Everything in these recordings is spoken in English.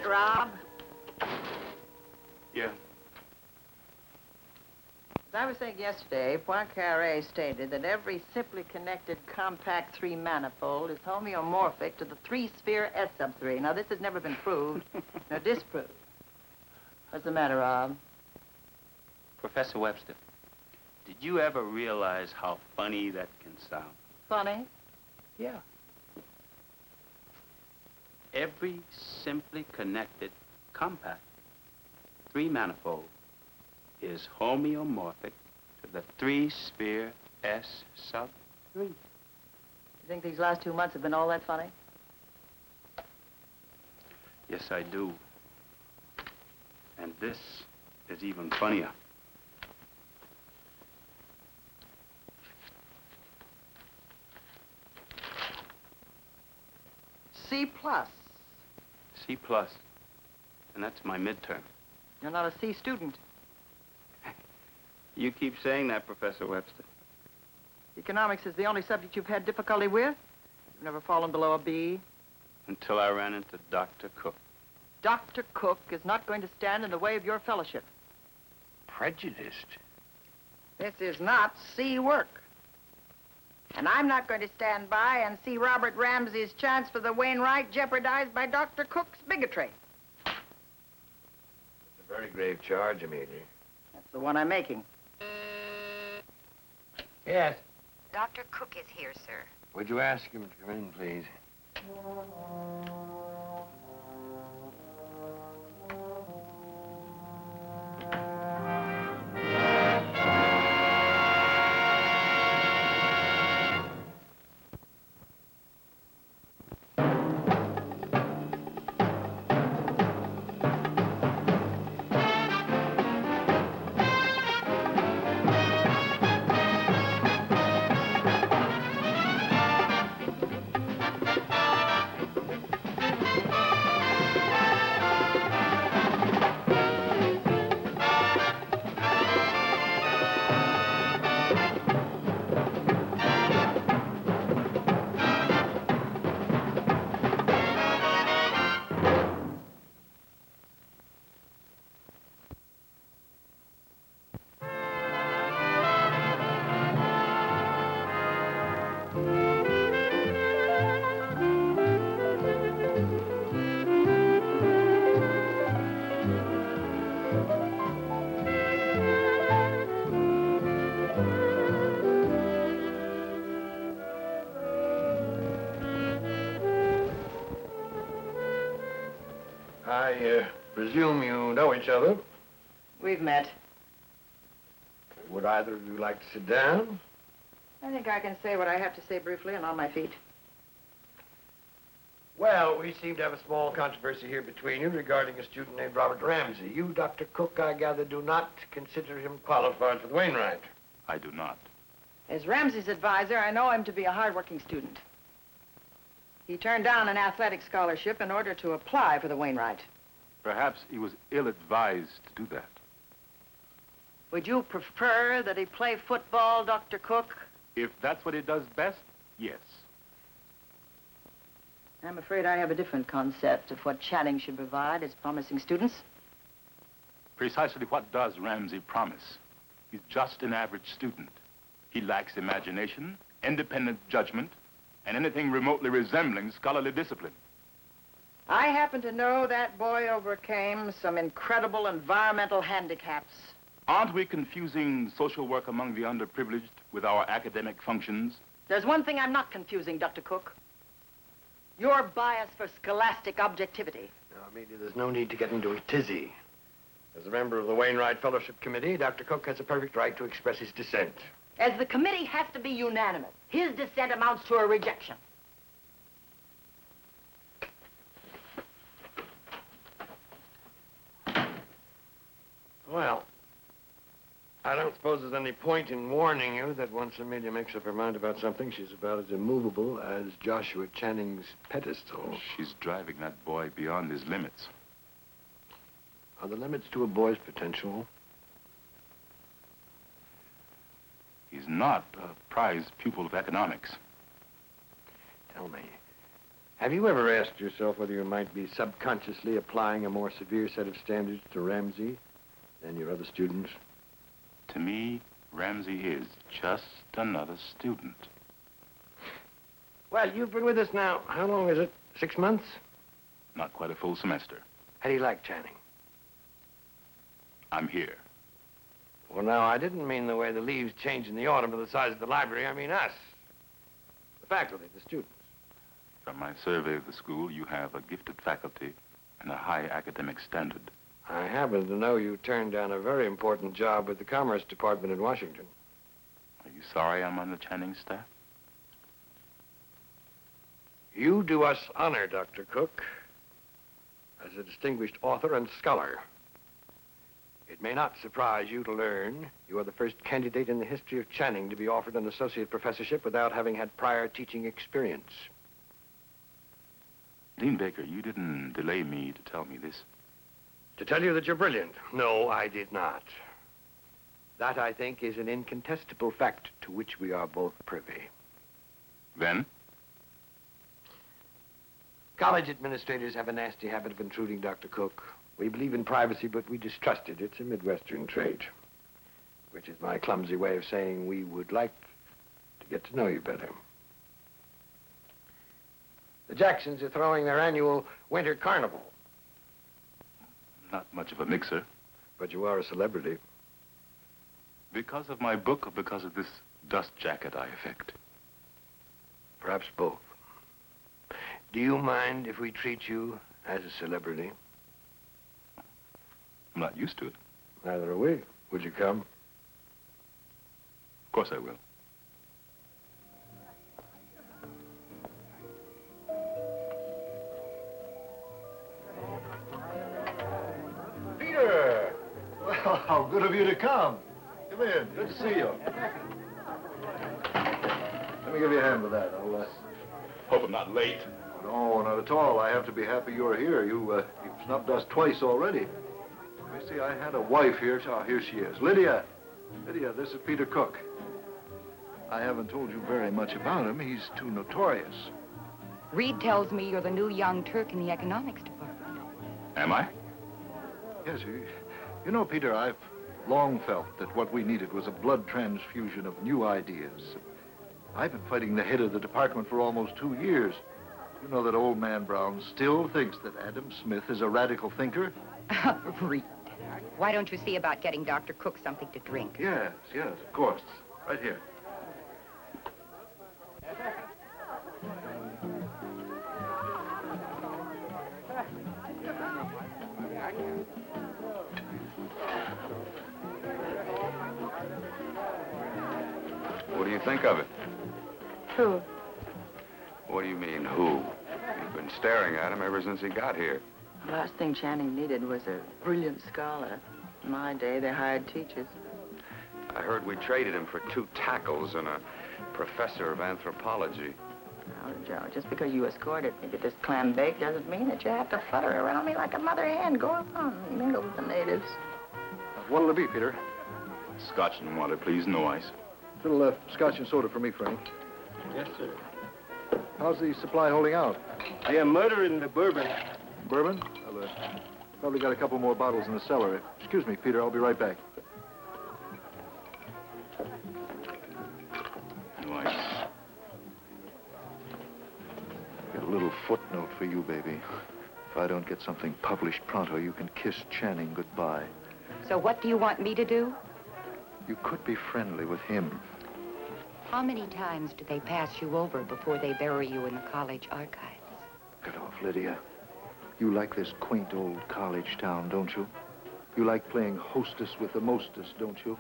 it, Rob. Yeah. As I was saying yesterday, Poincaré stated that every simply connected compact three-manifold is homeomorphic to the three-sphere S sub 3. Now, this has never been proved nor disproved. What's the matter, Rob? Professor Webster, did you ever realize how funny that can sound? Funny? Yeah. Every simply connected compact three-manifold is homeomorphic to the three-sphere S sub 3. You think these last 2 months have been all that funny? Yes, I do. And this is even funnier. C+. C+. And that's my midterm. You're not a C student. You keep saying that, Professor Webster. Economics is the only subject you've had difficulty with? You've never fallen below a B? Until I ran into Dr. Cook. Dr. Cook is not going to stand in the way of your fellowship. Prejudiced? This is not C work. And I'm not going to stand by and see Robert Ramsey's chance for the Wainwright jeopardized by Dr. Cook's bigotry. It's a very grave charge, Amelia. That's the one I'm making. Yes. Dr. Cook is here, sir. Would you ask him to come in, please? I presume you know each other. We've met. Would either of you like to sit down? I think I can say what I have to say briefly and on my feet. Well, we seem to have a small controversy here between you regarding a student named Robert Ramsey. You, Dr. Cook, I gather, do not consider him qualified for the Wainwright. I do not. As Ramsey's advisor, I know him to be a hard-working student. He turned down an athletic scholarship in order to apply for the Wainwright. Perhaps he was ill-advised to do that. Would you prefer that he play football, Dr. Cook? If that's what he does best, yes. I'm afraid I have a different concept of what Channing should provide as promising students. Precisely what does Ramsey promise? He's just an average student. He lacks imagination, independent judgment, and anything remotely resembling scholarly discipline. I happen to know that boy overcame some incredible environmental handicaps. Aren't we confusing social work among the underprivileged with our academic functions? There's one thing I'm not confusing, Dr. Cook. Your bias for scholastic objectivity. Now, Amelia, there's no need to get into a tizzy. As a member of the Wainwright Fellowship Committee, Dr. Cook has a perfect right to express his dissent. As the committee has to be unanimous, his dissent amounts to a rejection. Well, I don't suppose there's any point in warning you that once Amelia makes up her mind about something, she's about as immovable as Joshua Channing's pedestal. She's driving that boy beyond his limits. Are the limits to a boy's potential? He's not a prize pupil of economics. Tell me, Have you ever asked yourself whether you might be subconsciously applying a more severe set of standards to Ramsey than your other students? To me, Ramsey is just another student. Well, you've been with us now. How long is it? 6 months? Not quite a full semester. How do you like Channing? I'm here. Well, now, I didn't mean the way the leaves change in the autumn to the size of the library. I mean us. The faculty, the students. From my survey of the school, you have a gifted faculty and a high academic standard. I happen to know you turned down a very important job with the Commerce Department in Washington. Are you sorry I'm on the Channing staff? You do us honor, Dr. Cook, as a distinguished author and scholar. It may not surprise you to learn you are the first candidate in the history of Channing to be offered an associate professorship without having had prior teaching experience. Dean Baker, you didn't delay me to tell me this. To tell you that you're brilliant? No, I did not. That, I think, is an incontestable fact to which we are both privy. Then? College administrators have a nasty habit of intruding, Dr. Cook. We believe in privacy, but we distrust it. It's a Midwestern trait, which is my clumsy way of saying we would like to get to know you better. The Jacksons are throwing their annual winter carnival. Not much of a mixer. But you are a celebrity. Because of my book or because of this dust jacket I affect? Perhaps both. Do you mind if we treat you as a celebrity? I'm not used to it. Neither are we. Would you come? Of course I will. Peter! Well, how good of you to come. Come in. Good to see you. Let me give you a hand with that. I'll, Hope I'm not late. No, not at all. I have to be happy you're here. You've snubbed us twice already. You see, I had a wife here. Oh, here she is. Lydia. Lydia, this is Peter Cook. I haven't told you very much about him. He's too notorious. Reed tells me you're the new young Turk in the economics department. Am I? Yes, you know, Peter, I've long felt that what we needed was a blood transfusion of new ideas. I've been fighting the head of the department for almost 2 years. You know that old man Brown still thinks that Adam Smith is a radical thinker? Reed. Why don't you see about getting Dr. Cook something to drink? Yes, of course. Right here. What do you think of it? Who? What do you mean, who? You've been staring at him ever since he got here. The last thing Channing needed was a brilliant scholar. In my day, they hired teachers. I heard we traded him for 2 tackles and a professor of anthropology. Now, Joe, just because you escorted me to this clam bake doesn't mean that you have to flutter around me like a mother hen. Go on, mingle with the natives. What'll it be, Peter? Scotch and water, please. No ice. A little scotch and soda for me, Frank. Yes, sir. How's the supply holding out? They are murdering the bourbon. Bourbon? Well, probably got a couple more bottles in the cellar. Excuse me, Peter. I'll be right back. No ice. Got a little footnote for you, baby. If I don't get something published pronto, you can kiss Channing goodbye. So what do you want me to do? You could be friendly with him. How many times do they pass you over before they bury you in the college archives? Get off, Lydia. You like this quaint old college town, don't you? You like playing hostess with the mostest, don't you?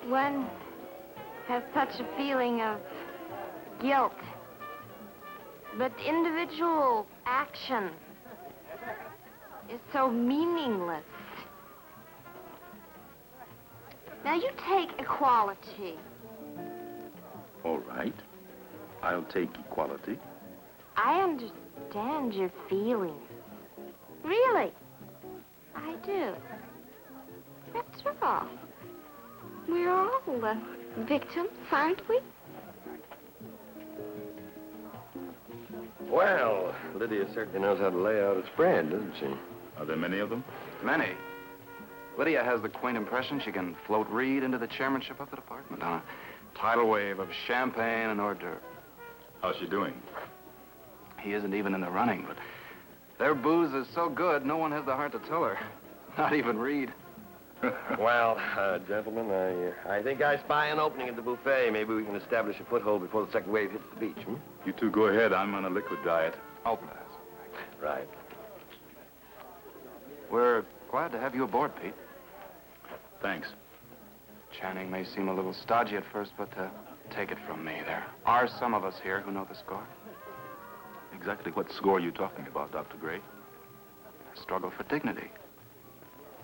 One has such a feeling of guilt. But individual action is so meaningless. Now, you take equality. All right. I'll take equality. I understand your feelings. Really, I do. After all, we're all victims, aren't we? Well, Lydia certainly knows how to lay out a spread, doesn't she? Are there many of them? Many. Lydia has the quaint impression she can float Reed into the chairmanship of the department on a tidal wave of champagne and hors d'oeuvres. How's she doing? He isn't even in the running, but their booze is so good, no one has the heart to tell her. Not even Reed. Well, gentlemen, I think I spy an opening at the buffet. Maybe we can establish a foothold before the second wave hits the beach, hmm? You two go ahead. I'm on a liquid diet. I'll pass. Right. We're glad to have you aboard, Pete. Thanks. Channing may seem a little stodgy at first, but take it from me, there are some of us here who know the score. Exactly what score are you talking about, Dr. Gray? A struggle for dignity.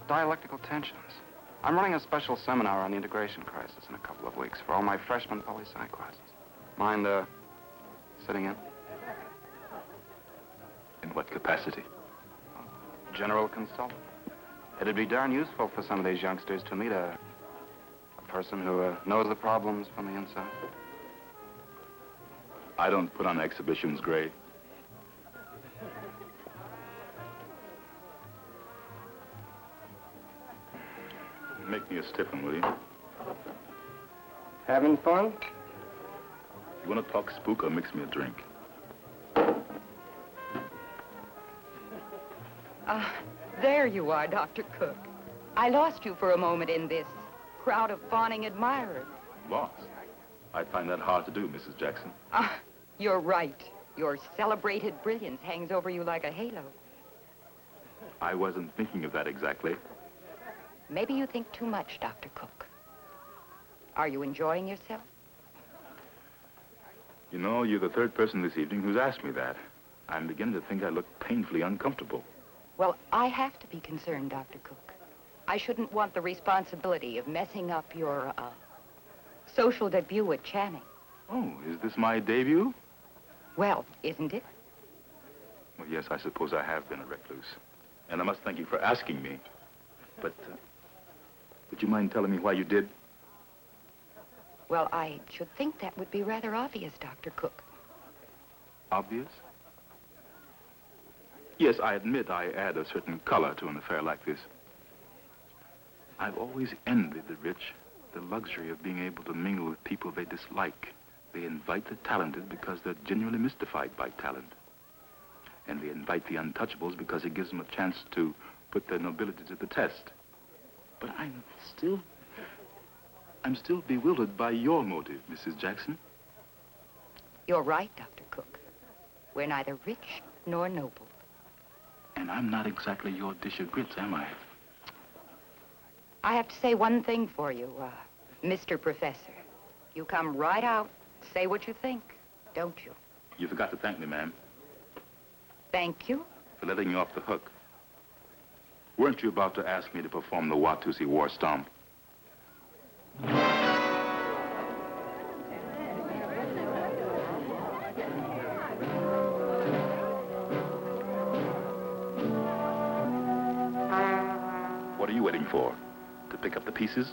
Dialectical tensions. I'm running a special seminar on the integration crisis in a couple of weeks for all my freshman poli-sci classes. Mind, sitting in? In what capacity? General consultant. It'd be darn useful for some of these youngsters to meet a person who knows the problems from the inside. I don't put on exhibitions, Gray. Make me a stiff one, will you? Having fun? You want to talk spook or mix me a drink? There you are, Dr. Cook. I lost you for a moment in this crowd of fawning admirers. Lost? I find that hard to do, Mrs. Jackson. You're right. Your celebrated brilliance hangs over you like a halo. I wasn't thinking of that exactly. Maybe you think too much, Dr. Cook. Are you enjoying yourself? You know, you're the third person this evening who's asked me that. I'm beginning to think I look painfully uncomfortable. Well, I have to be concerned, Dr. Cook. I shouldn't want the responsibility of messing up your, social debut at Channing. Oh, is this my debut? Well, isn't it? Well, yes, I suppose I have been a recluse. And I must thank you for asking me. But, would you mind telling me why you did? Well, I should think that would be rather obvious, Dr. Cook. Obvious? Yes, I admit I add a certain color to an affair like this. I've always envied the rich the luxury of being able to mingle with people they dislike. They invite the talented because they're genuinely mystified by talent. And they invite the untouchables because it gives them a chance to put their nobility to the test. But I'm still bewildered by your motive, Mrs. Jackson. You're right, Dr. Cook. We're neither rich nor noble. And I'm not exactly your dish of grits, am I? I have to say one thing for you, Mr. Professor. You come right out, say what you think, don't you? You forgot to thank me, ma'am, Thank you. for letting you off the hook. Weren't you about to ask me to perform the Watusi War Stomp? What are you waiting for? To pick up the pieces?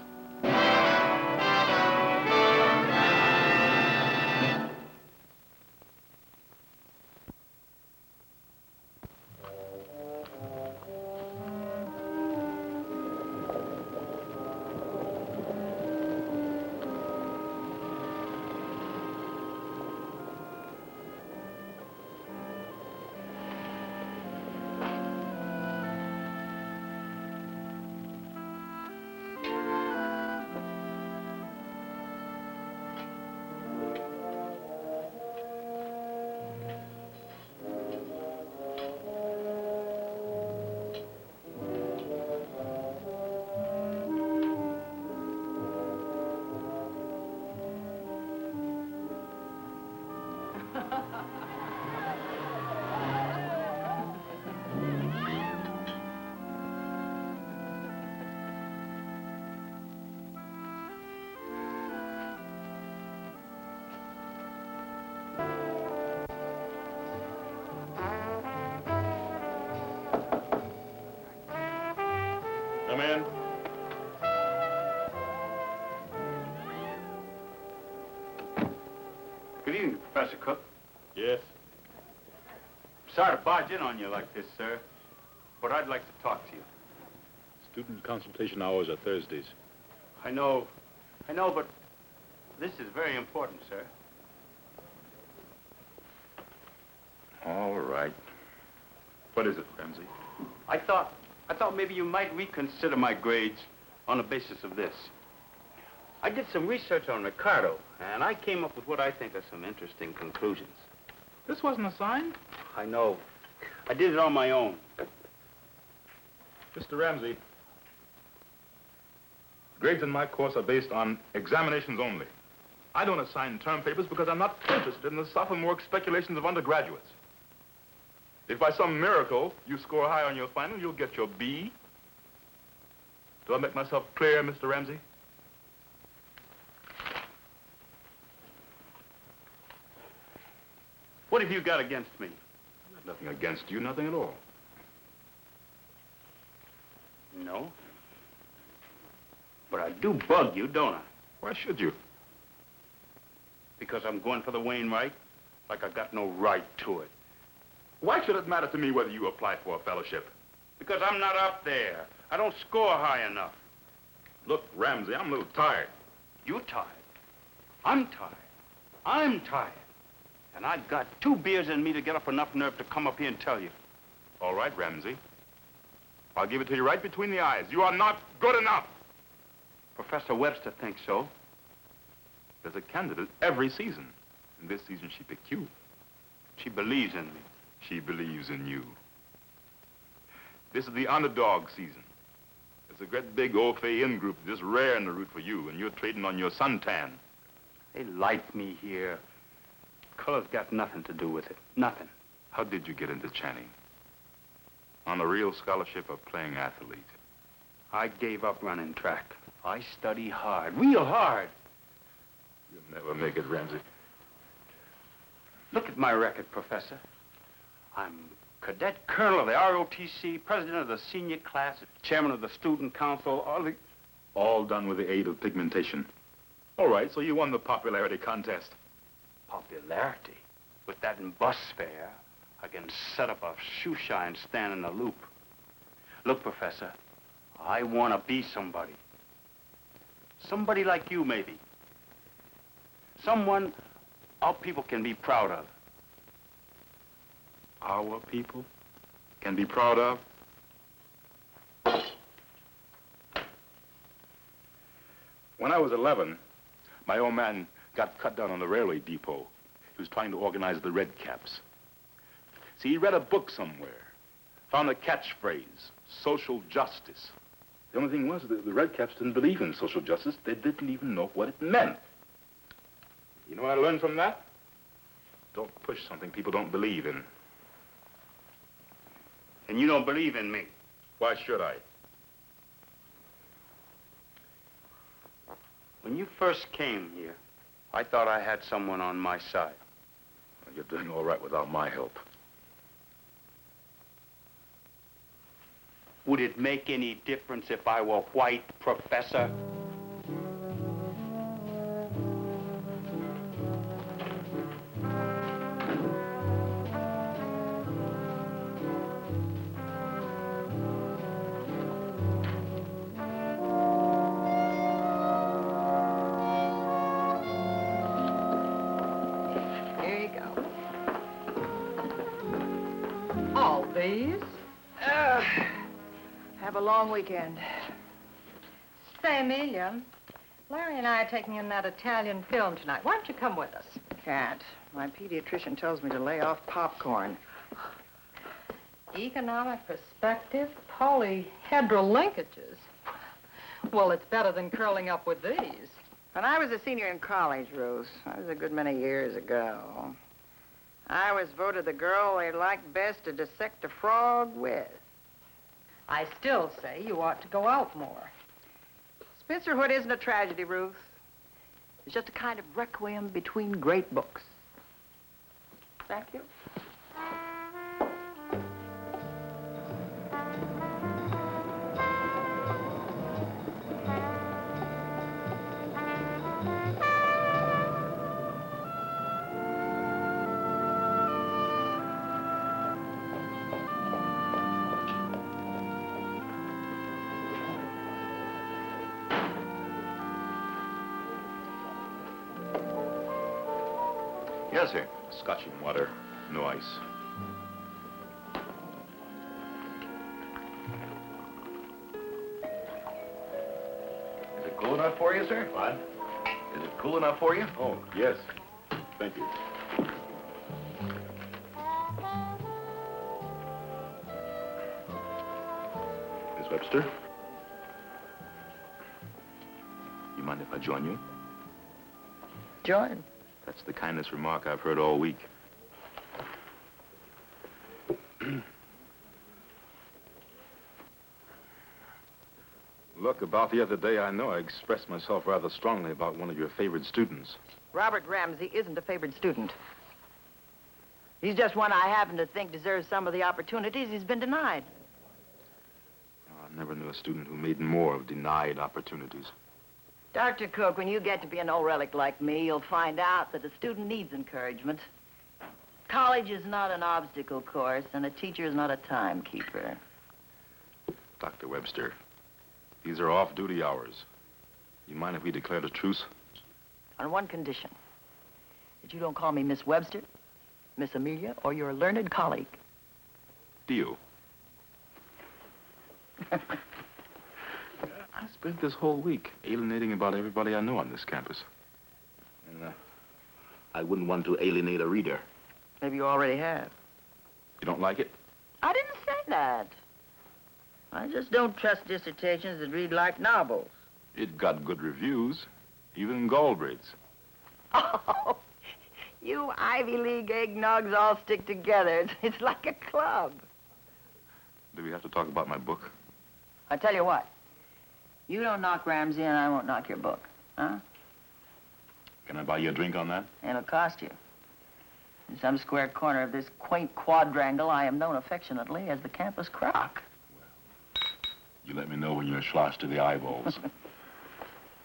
Come in. Good evening, Professor Cook. Yes? Sorry to barge in on you like this, sir, but I'd like to talk to you. Student consultation hours are Thursdays. I know, but this is very important, sir. All right. What is it, Ramsey? I thought maybe you might reconsider my grades on the basis of this. I did some research on Ricardo, and I came up with what I think are some interesting conclusions. This wasn't assigned. I know. I did it on my own. Mr. Ramsey, grades in my course are based on examinations only. I don't assign term papers because I'm not interested in the sophomoric speculations of undergraduates. If by some miracle you score high on your final, you'll get your B. Do I make myself clear, Mr. Ramsey? What have you got against me? Nothing against you, nothing at all. No. But I do bug you, don't I? Why should you? Because I'm going for the Wainwright, like I got no right to it. Why should it matter to me whether you apply for a fellowship? Because I'm not up there. I don't score high enough. Look, Ramsey, I'm a little tired. You tired? I'm tired. I'm tired. And I've got 2 beers in me to get up enough nerve to come up here and tell you. All right, Ramsey. I'll give it to you right between the eyes. You are not good enough. Professor Webster thinks so. There's a candidate every season. And this season she picked you. She believes in me. She believes in you. This is the underdog season. There's a great big Orphean group just raring to root for you, and you're trading on your suntan. They like me here. Color's got nothing to do with it. Nothing. How did you get into Channing? On a real scholarship or playing athlete? I gave up running track. I study hard, real hard. You'll never make it, Ramsey. Look at my record, Professor. I'm cadet colonel of the ROTC, president of the senior class, chairman of the student council, All done with the aid of pigmentation. All right, so you won the popularity contest. Popularity? With that in bus fare, I can set up a shoe shine stand in the loop. Look, Professor, I want to be somebody. Somebody like you, maybe. Someone our people can be proud of. Our people can be proud of? When I was 11, my old man got cut down on the railway depot. He was trying to organize the Red Caps. See, he read a book somewhere, found a catchphrase, social justice. The only thing was that the Red Caps didn't believe in social justice. They didn't even know what it meant. You know what I learned from that? Don't push something people don't believe in. And you don't believe in me. Why should I? When you first came here, I thought I had someone on my side. Well, you're doing all right without my help. Would it make any difference if I were white, Professor? Here you go. All these? Have a long weekend. Say, Amelia, Larry and I are taking in that Italian film tonight. Why don't you come with us? Can't. My pediatrician tells me to lay off popcorn. Economic perspective, polyhedral linkages. Well, it's better than curling up with these. When I was a senior in college, Ruth, that was a good many years ago, I was voted the girl they liked best to dissect a frog with. I still say you ought to go out more. Spencerhood isn't a tragedy, Ruth. It's just a kind of requiem between great books. Thank you. Yes, sir. Scotch and water, no ice. Is it cool enough for you, sir? What? Is it cool enough for you? Oh, yes. Thank you. Miss Webster? You mind if I join you? Join. That's the kindest remark I've heard all week. Look, about the other day, I know I expressed myself rather strongly about one of your favorite students. Robert Ramsey isn't a favored student. He's just one I happen to think deserves some of the opportunities he's been denied. I never knew a student who made more of denied opportunities. Dr. Cook, when you get to be an old relic like me, you'll find out that a student needs encouragement. College is not an obstacle course, and a teacher is not a timekeeper. Dr. Webster, these are off-duty hours. You mind if we declared a truce? On one condition. That you don't call me Miss Webster, Miss Amelia, or your learned colleague. Deal. I spent this whole week alienating about everybody I know on this campus. And I wouldn't want to alienate a reader. Maybe you already have. You don't like it? I didn't say that. I just don't trust dissertations that read like novels. It got good reviews, even Galbraith's. Oh, you Ivy League eggnogs all stick together. It's like a club. Do we have to talk about my book? I tell you what. You don't knock Ramsey and I won't knock your book. Huh? Can I buy you a drink on that? It'll cost you. In some square corner of this quaint quadrangle, I am known affectionately as the campus crock. You let me know when you're sloshed to the eyeballs.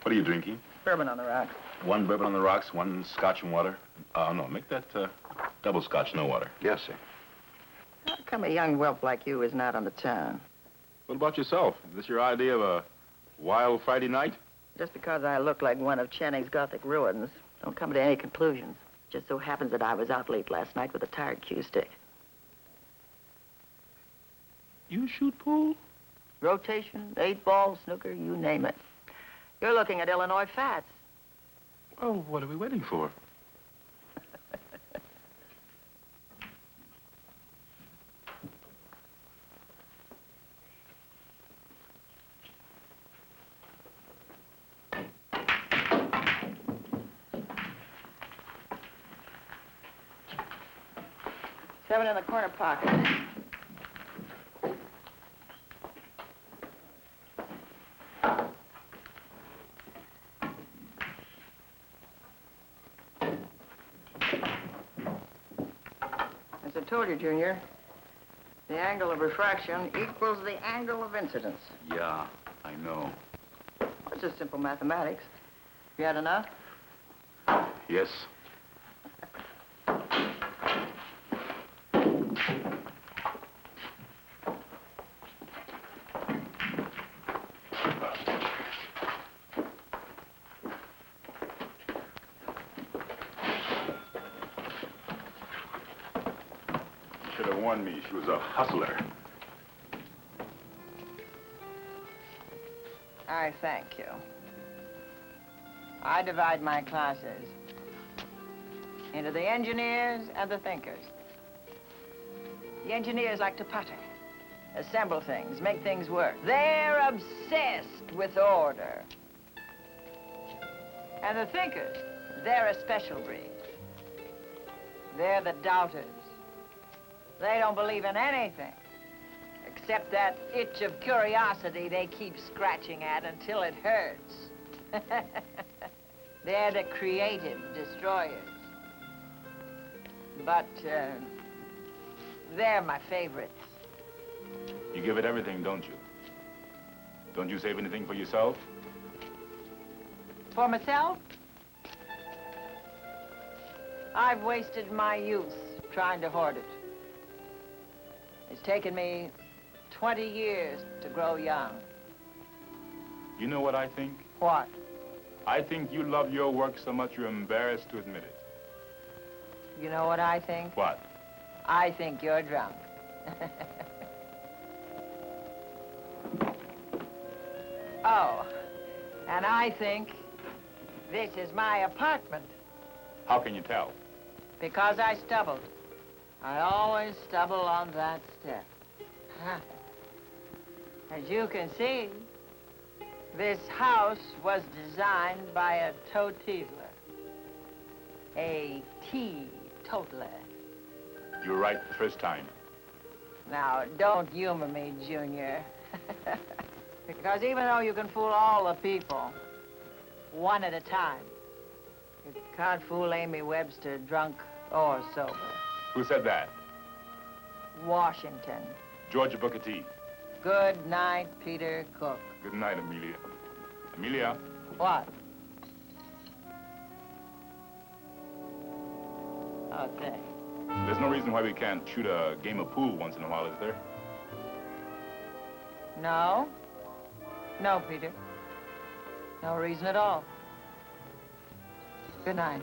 What are you drinking? Bourbon on the rocks. One bourbon on the rocks, one scotch and water. No, make that double scotch, no water. Yes, sir. How come a young whelp like you is not on the town? What about yourself? Is this your idea of a wild Friday night? Just because I look like one of Channing's Gothic ruins, don't come to any conclusions. Just so happens that I was out late last night with a tired cue stick. You shoot pool? Rotation, 8-ball, snooker, you name it. You're looking at Illinois Fats. Well, what are we waiting for? Seven in the corner pocket. As I told you, Junior, the angle of refraction equals the angle of incidence. Yeah, I know. Well, it's just simple mathematics. You had enough? Yes. Should have warned me. She was a hustler. I thank you. I divide my classes into the engineers and the thinkers. The engineers like to putter, assemble things, make things work. They're obsessed with order. And the thinkers, they're a special breed. They're the doubters. They don't believe in anything, except that itch of curiosity they keep scratching at until it hurts. They're the creative destroyers. But, they're my favorites. You give it everything, don't you? Don't you save anything for yourself? For myself, I've wasted my youth trying to hoard it. It's taken me 20 years to grow young. You know what I think? What? I think you love your work so much you're embarrassed to admit it. You know what I think? What? I think you're drunk. Oh, and I think this is my apartment. How can you tell? Because I stumbled. I always stumble on that step. As you can see, this house was designed by a toteedler. A teetotaler. You were right the first time. Now, don't humor me, Junior. Because even though you can fool all the people, one at a time, you can't fool Amy Webster, drunk or sober. Who said that? Washington. Georgia Booker T. Good night, Peter Cook. Good night, Amelia. Amelia? What? Okay. There's no reason why we can't shoot a game of pool once in a while, is there? No. No, Peter. No reason at all. Good night.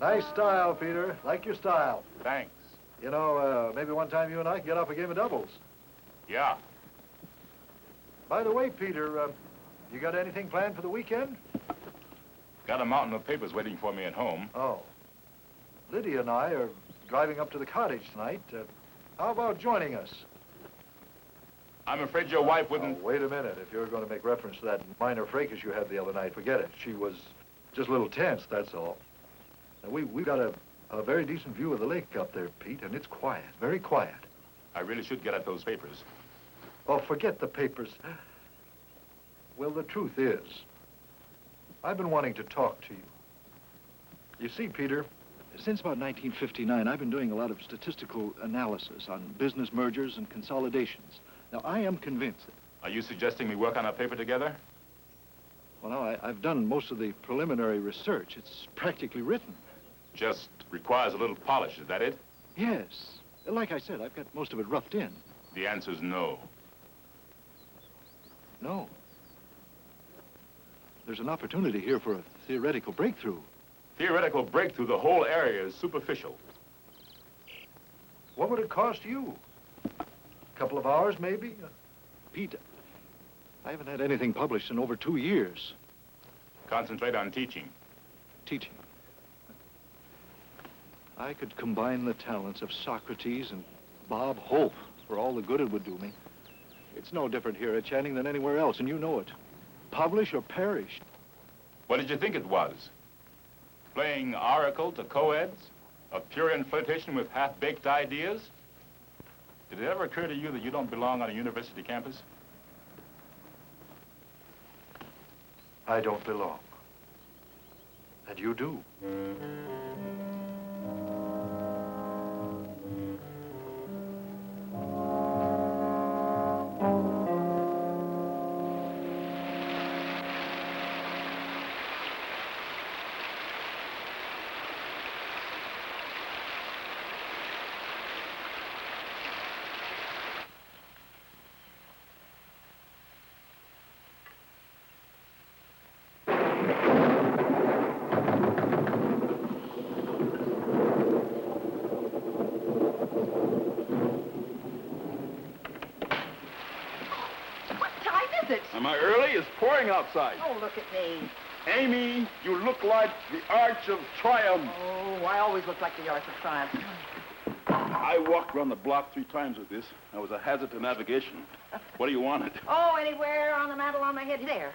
Nice style, Peter. Like your style. Thanks. You know, maybe one time you and I can get up a game of doubles. Yeah. By the way, Peter, you got anything planned for the weekend? Got a mountain of papers waiting for me at home. Oh. Lydia and I are driving up to the cottage tonight. How about joining us? I'm afraid your wife wouldn't... Oh, wait a minute. If you're going to make reference to that minor fracas you had the other night, forget it. She was just a little tense, that's all. Now, we've got a very decent view of the lake up there, Pete, and it's quiet, very quiet. I really should get at those papers. Oh, forget the papers. Well, the truth is, I've been wanting to talk to you. You see, Peter, since about 1959, I've been doing a lot of statistical analysis on business mergers and consolidations. Now, I am convinced that... Are you suggesting we work on a paper together? Well, now, I've done most of the preliminary research. It's practically written. Just requires a little polish, is that it? Yes. Like I said, I've got most of it roughed in. The answer's no. No. There's an opportunity here for a theoretical breakthrough. Theoretical breakthrough, the whole area is superficial. What would it cost you? A couple of hours, maybe? Pete, I haven't had anything published in over 2 years. Concentrate on teaching. Teaching. I could combine the talents of Socrates and Bob Hope for all the good it would do me. It's no different here at Channing than anywhere else, and you know it. Publish or perish. What did you think it was? Playing oracle to co-eds? A purient flirtation with half-baked ideas? Did it ever occur to you that you don't belong on a university campus? I don't belong. And you do. Am I early? It's pouring outside. Oh, look at me. Amy, you look like the Arch of Triumph. Oh, I always look like the Arch of Triumph. I walked around the block 3 times with this. I was a hazard to navigation. What do you want it? Oh, anywhere on the mantle on my head. There.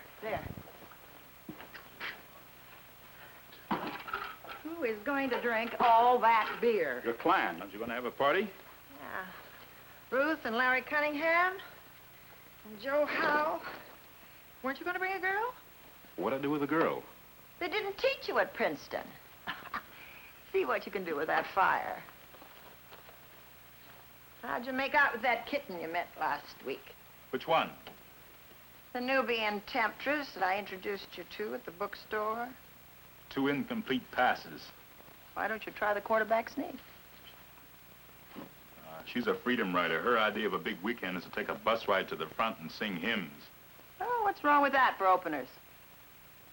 Who is going to drink all that beer? Your clan. Aren't you going to have a party? Yeah. Ruth and Larry Cunningham and Joe Howe. Weren't you going to bring a girl? What'd I do with a girl? They didn't teach you at Princeton. See what you can do with that fire. How'd you make out with that kitten you met last week? Which one? The Nubian temptress that I introduced you to at the bookstore. 2 incomplete passes. Why don't you try the quarterback sneak? She's a freedom rider. Her idea of a big weekend is to take a bus ride to the front and sing hymns. Oh, what's wrong with that for openers?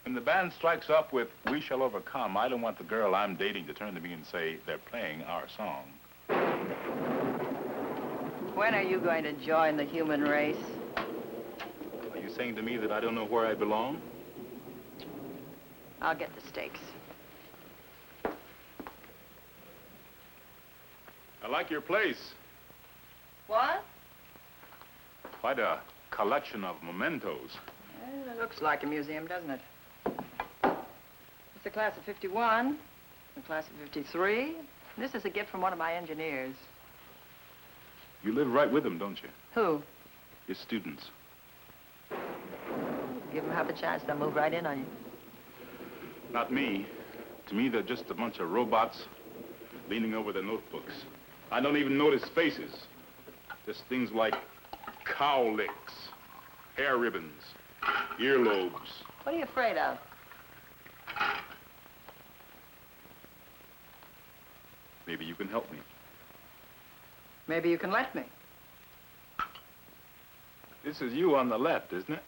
When the band strikes up with We Shall Overcome, I don't want the girl I'm dating to turn to me and say, they're playing our song. When are you going to join the human race? Are you saying to me that I don't know where I belong? I'll get the steaks. I like your place. What? Quite a collection of mementos. Well, it looks like a museum, doesn't it? It's the class of 51, the class of 53. This is a gift from one of my engineers. You live right with them, don't you? Who? Your students. Give them half a chance, they'll move right in on you. Not me. To me, they're just a bunch of robots leaning over their notebooks. I don't even notice faces. Just things like cowlicks, hair ribbons, earlobes. What are you afraid of? Maybe you can help me. Maybe you can let me. This is you on the left, isn't it?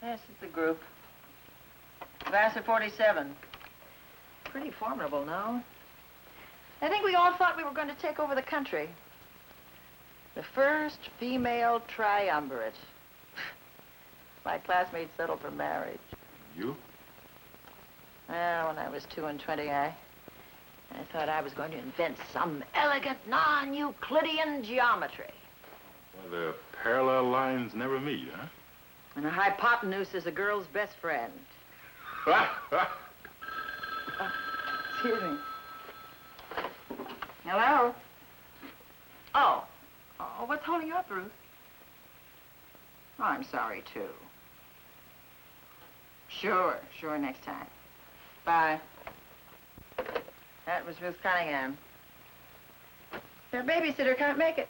This is the group. Class of 47. Pretty formidable, no? I think we all thought we were going to take over the country. The first female triumvirate. My classmates settled for marriage. You? Well, when I was 22, I thought I was going to invent some elegant non-Euclidean geometry. Well, the parallel lines never meet, huh? And a hypotenuse is a girl's best friend. Excuse me. Hello? Oh. Oh, what's holding you up, Ruth? Oh, I'm sorry, too. Sure, next time. Bye. That was Ruth Cunningham. Their babysitter can't make it.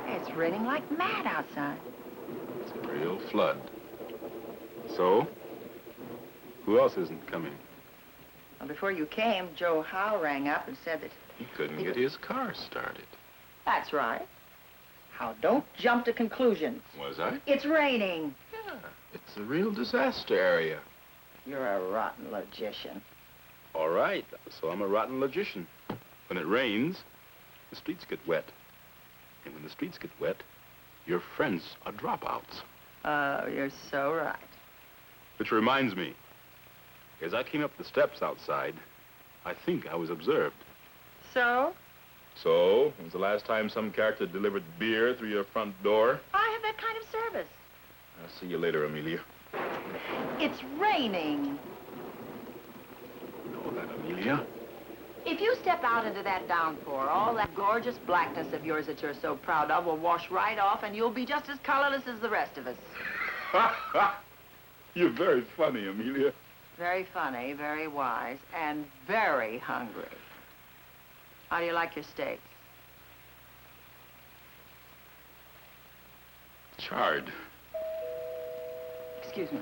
It's raining like mad outside. It's a real flood. So? Who else isn't coming? Well, before you came, Joe Howe rang up and said that... He couldn't get his car started. That's right. Howe, don't jump to conclusions. Was I? It's raining. Yeah, it's a real disaster area. You're a rotten logician. All right, so I'm a rotten logician. When it rains, the streets get wet. And when the streets get wet, your friends are dropouts. Oh, you're so right. Which reminds me, as I came up the steps outside, I think I was observed. So? So, when was the last time some character delivered beer through your front door? I have that kind of service. I'll see you later, Amelia. It's raining. Know that, Amelia? If you step out into that downpour, all that gorgeous blackness of yours that you're so proud of will wash right off, and you'll be just as colorless as the rest of us. You're very funny, Amelia. Very funny, very wise, and very hungry. How do you like your steaks? Charred. Excuse me.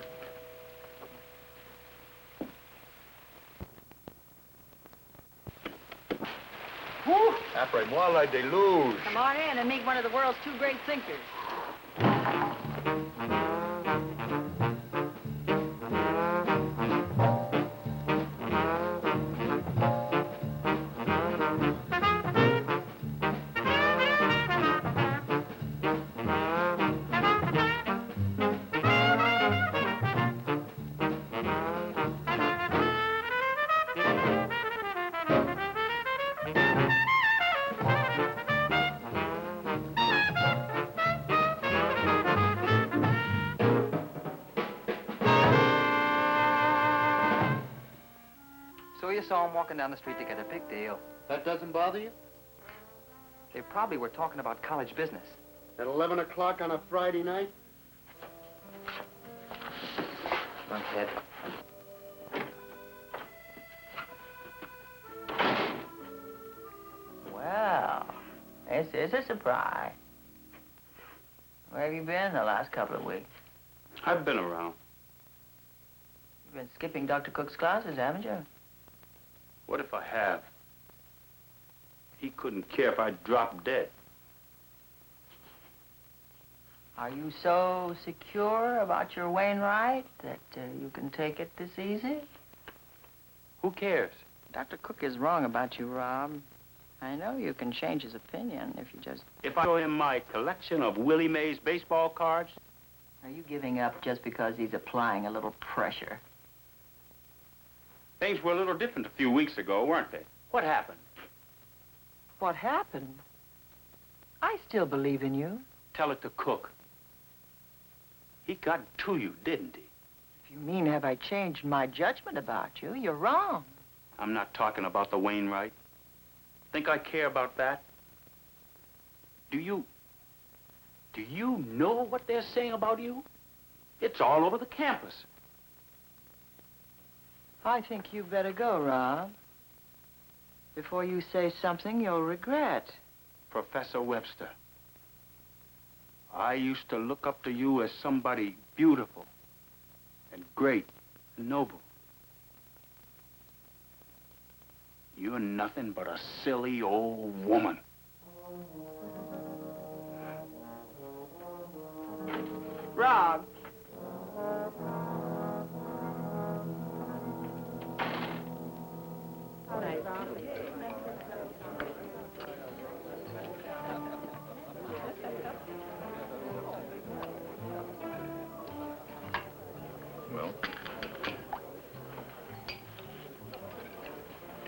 Woo! Après moi, la déluge. Come on in and meet one of the world's 2 great thinkers. You saw him walking down the street to get a big deal. That doesn't bother you? They probably were talking about college business. At 11 o'clock on a Friday night? Bunkhead. Well, this is a surprise. Where have you been the last couple of weeks? I've been around. You've been skipping Dr. Cook's classes, haven't you? What if I have? He couldn't care if I dropped dead. Are you so secure about your Wainwright that you can take it this easy? Who cares? Dr. Cook is wrong about you, Rob. I know you can change his opinion if you just... If I show him my collection of Willie Mays baseball cards? Are you giving up just because he's applying a little pressure? Things were a little different a few weeks ago, weren't they? What happened? What happened? I still believe in you. Tell it to Cook. He got to you, didn't he? If you mean have I changed my judgment about you, you're wrong. I'm not talking about the Wainwright. Think I care about that? Do you know what they're saying about you? It's all over the campus. I think you better go, Rob. Before you say something you'll regret. Professor Webster, I used to look up to you as somebody beautiful and great and noble. You're nothing but a silly old woman. Rob. Well,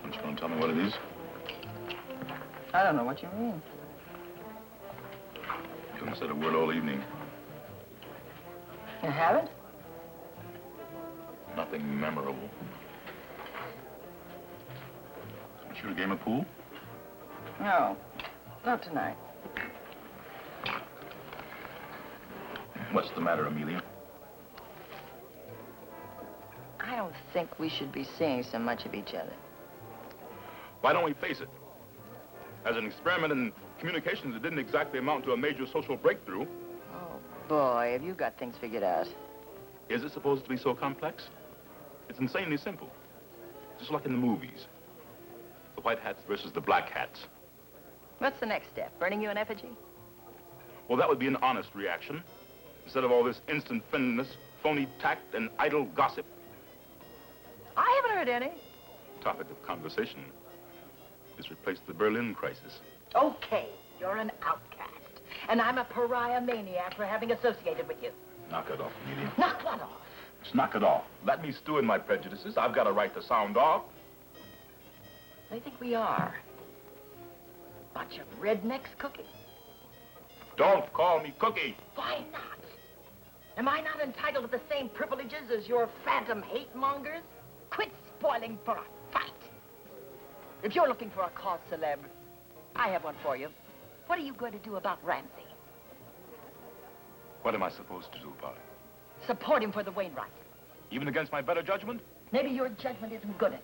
don't you want to tell me what it is? I don't know what you mean. You haven't said a word all evening. You haven't? Nothing memorable. Aren't you a game of pool? No, not tonight. What's the matter, Amelia? I don't think we should be seeing so much of each other. Why don't we face it? As an experiment in communications, it didn't exactly amount to a major social breakthrough. Oh, boy, have you got things figured out. Is it supposed to be so complex? It's insanely simple. Just like in the movies. The white hats versus the black hats. What's the next step? Burning you in effigy? Well, that would be an honest reaction. Instead of all this instant friendliness, phony tact, and idle gossip. I haven't heard any. Topic of conversation is replaced the Berlin crisis. Okay, you're an outcast. And I'm a pariah maniac for having associated with you. Knock it off, Amelia. Knock what off? Just knock it off. Let me stew in my prejudices. I've got a right to sound off. I think we are. Bunch of rednecks cooking. Don't call me Cookie. Why not? Am I not entitled to the same privileges as your phantom hate mongers? Quit spoiling for a fight. If you're looking for a cause célèbre, I have one for you. What are you going to do about Ramsey? What am I supposed to do about it? Support him for the Wainwright. Even against my better judgment? Maybe your judgment isn't good enough.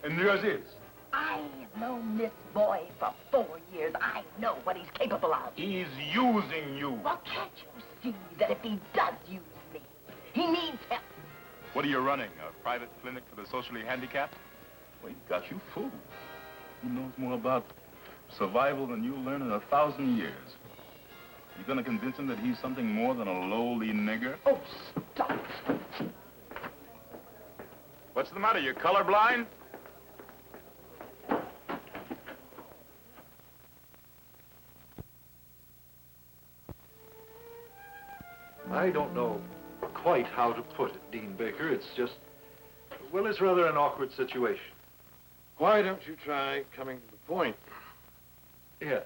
And yours is. I have known this boy for 4 years. I know what he's capable of. He's using you. Well, can't you see that if he does use me, he needs help? What are you running, a private clinic for the socially handicapped? Well, he got you fooled. He knows more about survival than you'll learn in 1,000 years. You gonna convince him that he's something more than a lowly nigger? Oh, stop. What's the matter? You colorblind? I don't know quite how to put it, Dean Baker. It's just, well, it's rather an awkward situation. Why don't you try coming to the point? Yes.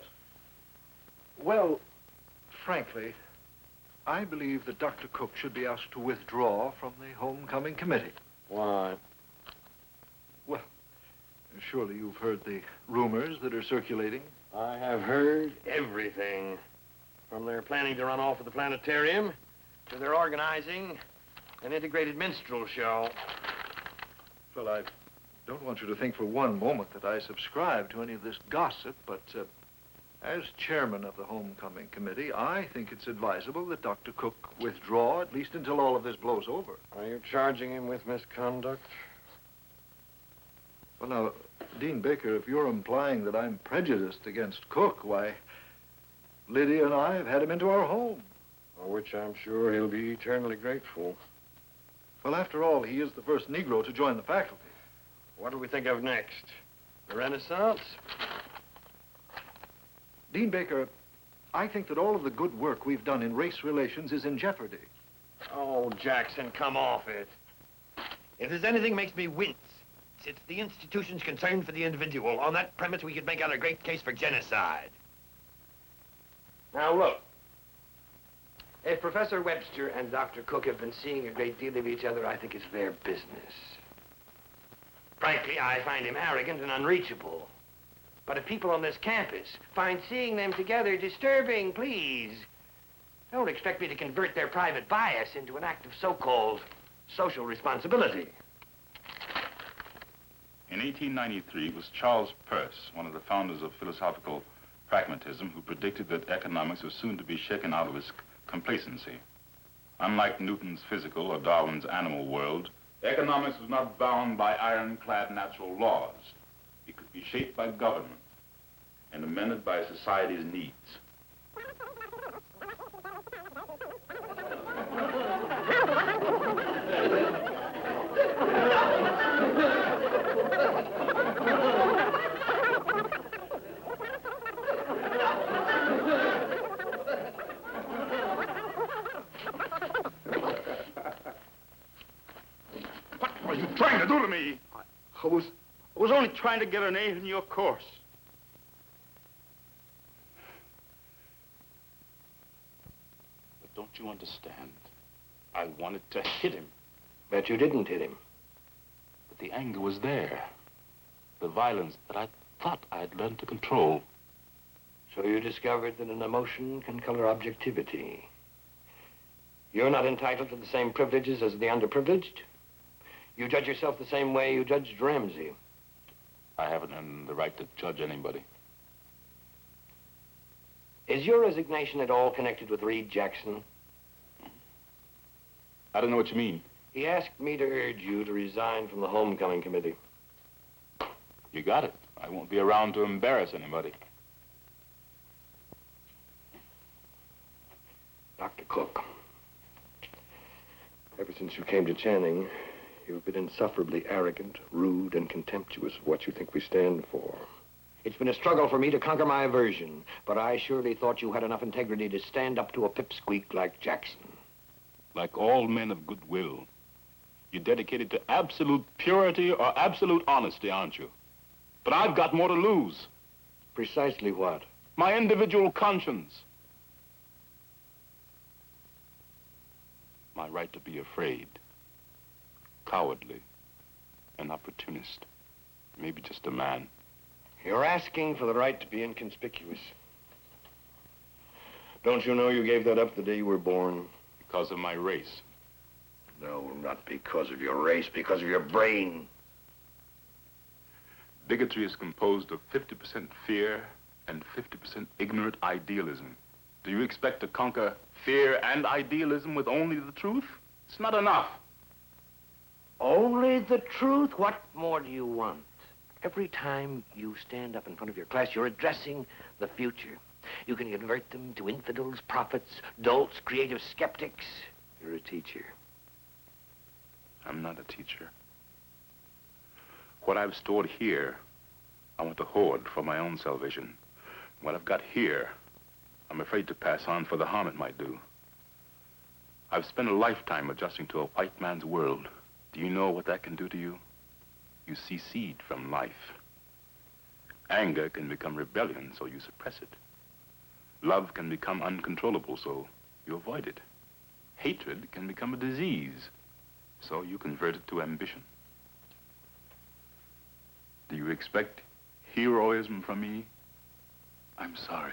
Well, frankly, I believe that Dr. Cook should be asked to withdraw from the homecoming committee. Why? Well, surely you've heard the rumors that are circulating. I have heard everything. From their planning to run off with the planetarium to their organizing an integrated minstrel show. Well, I don't want you to think for one moment that I subscribe to any of this gossip, but As chairman of the homecoming committee, I think it's advisable that Dr. Cook withdraw, at least until all of this blows over. Are you charging him with misconduct? Well, now, Dean Baker, if you're implying that I'm prejudiced against Cook, why, Lydia and I have had him into our home. For which I'm sure he'll be eternally grateful. Well, after all, he is the first Negro to join the faculty. What do we think of next? The Renaissance? Dean Baker, I think that all of the good work we've done in race relations is in jeopardy. Oh, Jackson, come off it. If there's anything makes me wince, it's the institution's concern for the individual. On that premise, we could make out a great case for genocide. Now, look. If Professor Webster and Dr. Cook have been seeing a great deal of each other, I think it's their business. Frankly, I find him arrogant and unreachable. But if people on this campus find seeing them together disturbing, please, don't expect me to convert their private bias into an act of so-called social responsibility. In 1893, it was Charles Peirce, one of the founders of philosophical pragmatism, who predicted that economics was soon to be shaken out of its complacency. Unlike Newton's physical or Darwin's animal world, economics was not bound by ironclad natural laws. It could be shaped by government and amended by society's needs. What are you trying to do to me? I was only trying to get an A in your course. But don't you understand? I wanted to hit him. Bet you didn't hit him. But the anger was there. The violence that I thought I'd learned to control. So you discovered that an emotion can color objectivity. You're not entitled to the same privileges as the underprivileged. You judge yourself the same way you judged Ramsey. I haven't earned the right to judge anybody. Is your resignation at all connected with Reed Jackson? I don't know what you mean. He asked me to urge you to resign from the homecoming committee. You got it. I won't be around to embarrass anybody. Dr. Cook, ever since you came to Channing, you've been insufferably arrogant, rude, and contemptuous of what you think we stand for. It's been a struggle for me to conquer my aversion, but I surely thought you had enough integrity to stand up to a pipsqueak like Jackson. Like all men of goodwill, you're dedicated to absolute purity or absolute honesty, aren't you? But I've got more to lose. Precisely what? My individual conscience. My right to be afraid, cowardly, an opportunist, maybe just a man. You're asking for the right to be inconspicuous. Don't you know you gave that up the day you were born? Because of my race. No, not because of your race, because of your brain. Bigotry is composed of 50% fear and 50% ignorant idealism. Do you expect to conquer fear and idealism with only the truth? It's not enough. Only the truth? What more do you want? Every time you stand up in front of your class, you're addressing the future. You can convert them to infidels, prophets, dolts, creative skeptics. You're a teacher. I'm not a teacher. What I've stored here, I want to hoard for my own salvation. What I've got here, I'm afraid to pass on for the harm it might do. I've spent a lifetime adjusting to a white man's world. Do you know what that can do to you? You secede from life. Anger can become rebellion, so you suppress it. Love can become uncontrollable, so you avoid it. Hatred can become a disease, so you convert it to ambition. Do you expect heroism from me? I'm sorry.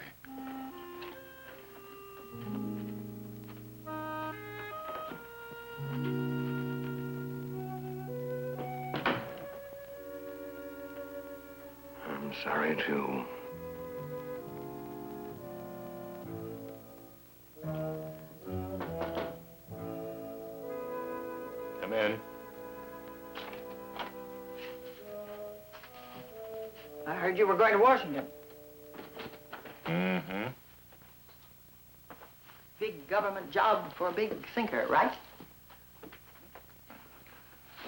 I'm sorry, too. Come in. I heard you were going to Washington. Mm-hmm. Big government job for a big thinker, right?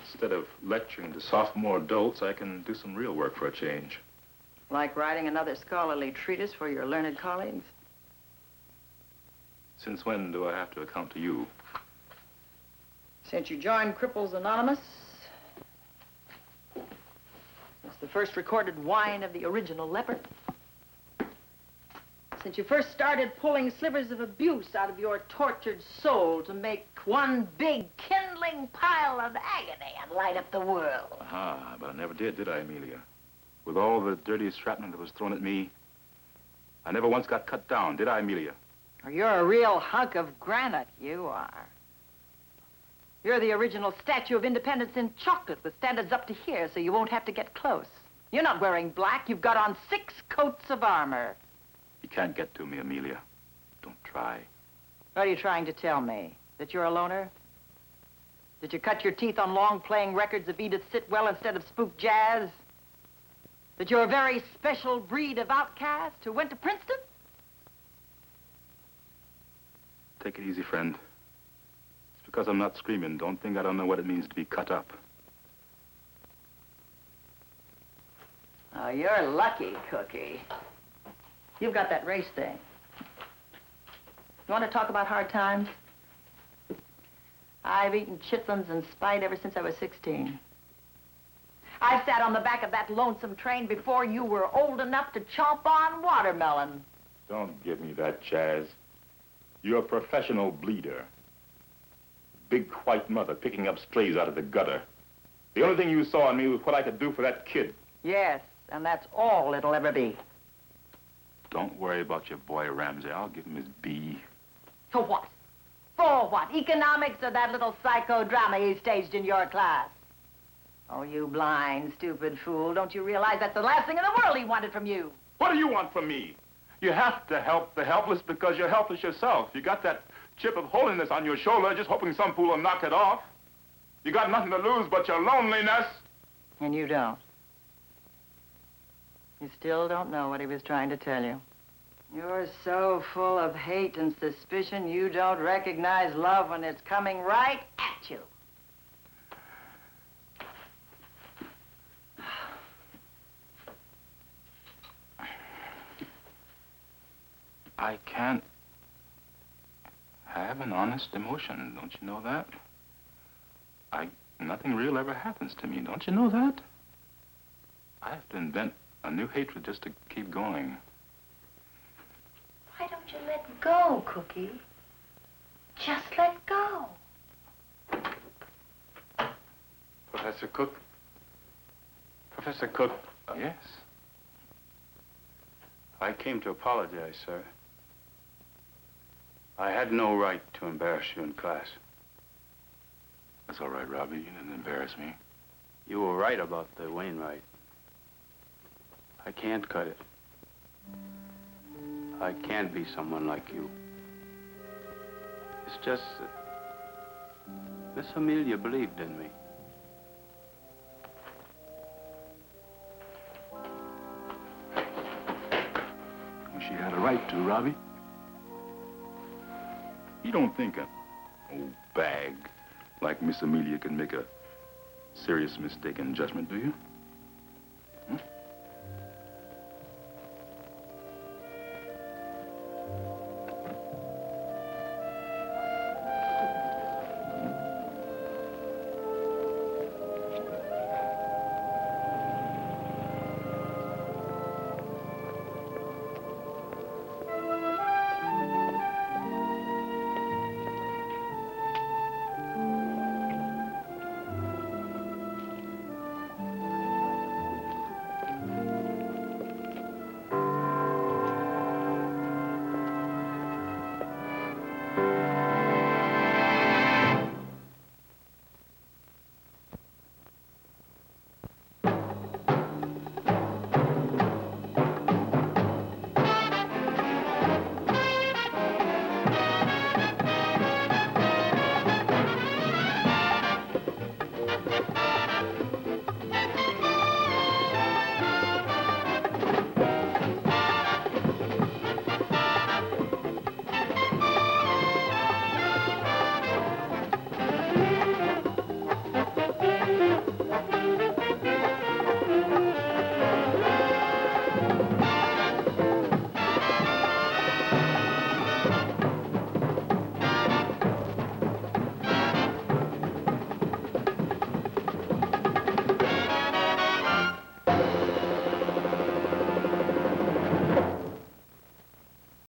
Instead of lecturing to sophomore adults, I can do some real work for a change. Like writing another scholarly treatise for your learned colleagues? Since when do I have to account to you? Since you joined Cripples Anonymous, it's the first recorded whine of the original leopard. Since you first started pulling slivers of abuse out of your tortured soul to make one big kindling pile of agony and light up the world. Aha, but I never did I, Amelia? With all the dirty shrapnel that was thrown at me, I never once got cut down, did I, Amelia? You're a real hunk of granite, you are. You're the original Statue of Independence in chocolate with standards up to here so you won't have to get close. You're not wearing black. You've got on 6 coats of armor. You can't get to me, Amelia. Don't try. What are you trying to tell me? That you're a loner? That you cut your teeth on long-playing records of Edith Sitwell instead of spook jazz? That you're a very special breed of outcast who went to Princeton? Take it easy, friend. It's because I'm not screaming. Don't think I don't know what it means to be cut up. Oh, you're lucky, Cookie. You've got that race thing. You want to talk about hard times? I've eaten chitlins and spite ever since I was 16. I've sat on the back of that lonesome train before you were old enough to chomp on watermelon. Don't give me that, Chaz. You're a professional bleeder. Big white mother picking up strays out of the gutter. The only thing you saw in me was what I could do for that kid. Yes, and that's all it'll ever be. Don't worry about your boy Ramsey. I'll give him his B. For what? For what? Economics or that little psychodrama he staged in your class? Oh, you blind, stupid fool. Don't you realize that's the last thing in the world he wanted from you? What do you want from me? You have to help the helpless because you're helpless yourself. You got that chip of holiness on your shoulder just hoping some fool will knock it off. You got nothing to lose but your loneliness. And you don't. You still don't know what he was trying to tell you. You're so full of hate and suspicion, you don't recognize love when it's coming right at you. I can't have an honest emotion. Don't you know that? Nothing real ever happens to me. Don't you know that? I have to invent a new hatred just to keep going. Why don't you let go, Cookie? Just let go. Professor Cook? Professor Cook? Yes? I came to apologize, sir. I had no right to embarrass you in class. That's all right, Robbie. You didn't embarrass me. You were right about the Wainwright. I can't cut it. I can't be someone like you. It's just that Miss Amelia believed in me. Well, she had a right to, Robbie. You don't think an old bag like Miss Amelia can make a serious mistake in judgment, do you? Hmm? Thank you.